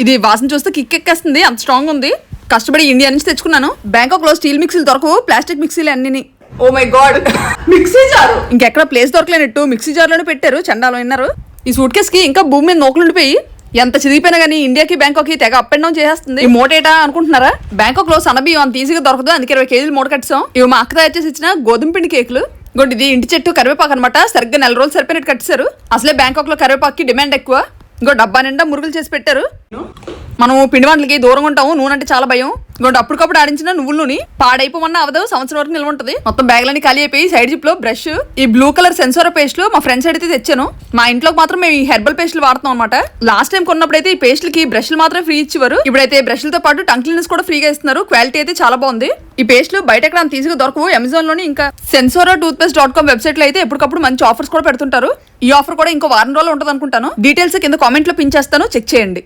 ఇది వాసన చూస్తే కిక్ ఎక్కేస్తుంది, అంత స్ట్రాంగ్ ఉంది. కష్టపడి ఇండియా నుంచి తెచ్చుకున్నాను. బ్యాంకాక్ లో స్టీల్ మిక్సీలు దొరకవు, ప్లాస్టిక్ మిక్సీలు అన్ని. Oh my God, mixie jar. ఇంకెక్కడ ప్లేస్ దొరకలేనట్టు మిక్సీ జార్ లోనే పెట్టారు. చండాలో విన్నారు. ఈ సూట్ కేస్ కి ఇంకా భూమి మీద నోకులుండిపోయి ఎంత చిదిగిపోయినా కానీ ఇండియాకి బ్యాంకాక్ కి తెగ అప్ అండ్ డౌన్ చేసేస్తుంది. ఈ మూటేటా అనుకుంటున్నారా? బ్యాంకాక్ లో సన్నబియ్యం అంత ఈజీగా దొరకదు, అందుకే 20 కేజీలు మూట కట్టాం. ఇవి మా అక్క తయారు చేసి ఇచ్చిన గోధుమ పిండి కేకులు. ఇంకోటి ఇది ఇంటి చెట్టు కరివేపాకు అనమాట. సరిగ్గా 4 రోజులు సరిపోయినట్టు కట్టారు. అసలే బ్యాంకాక్ లో కరివేపాకు డిమాండ్ ఎక్కువ. ఇంకో డబ్బా నిండా మురుగులు చేసి పెట్టారు. మనం పిండి వంటలకి దూరంగా ఉంటాము, నూనె అంటే చాలా భయం. ఇంకోటి అప్పటికప్పుడు ఆడించిన నువ్వుల నూనె పాడైపోమన్నా అవదు, సంవత్సరం వరకు నిల్వ ఉంటుంది. మొత్తం బ్యాగ్లన్నీ ఖాళీ అయిపోయి సైడ్ జిప్ లో బ్రష్, ఈ బ్లూ కలర్ సెన్సోరా పేస్ట్లు మా ఫ్రెండ్స్ అయితే తెచ్చాను. మా ఇంట్లోకి మాత్రం మేము ఈ హెర్బల్ పేస్ట్లు వాడుతాం అనమాట. లాస్ట్ టైం కొన్నప్పుడైతే ఈ పేస్ట్లకి బ్రష్లు మాత్రం ఫ్రీ ఇచ్చేవారు. ఇప్పుడైతే బ్రష్లతో పాటు టంగ్ క్లీనర్స్ కూడా ఫ్రీగా ఇస్తున్నారు. క్వాలిటీ అయితే చాలా బాగుంది. ఈ పేస్ట్లు బయట ఎక్కడ అంత ఈజీగా దొరకవు. అమెజాన్ లోని ఇంకా sensoratoothpaste.com వెబ్సైట్ లో అయితే ఎప్పటికప్పుడు మంచి ఆఫర్స్ కూడా పెడుతుంటారు. ఈ ఆఫర్ కూడా ఇంకో వారం రోజులు ఉంటుంది అనుకుంటాను. డీటెయిల్స్ కింద కామెంట్ లో పిన్ చేస్తాను, చెక్ చేయండి.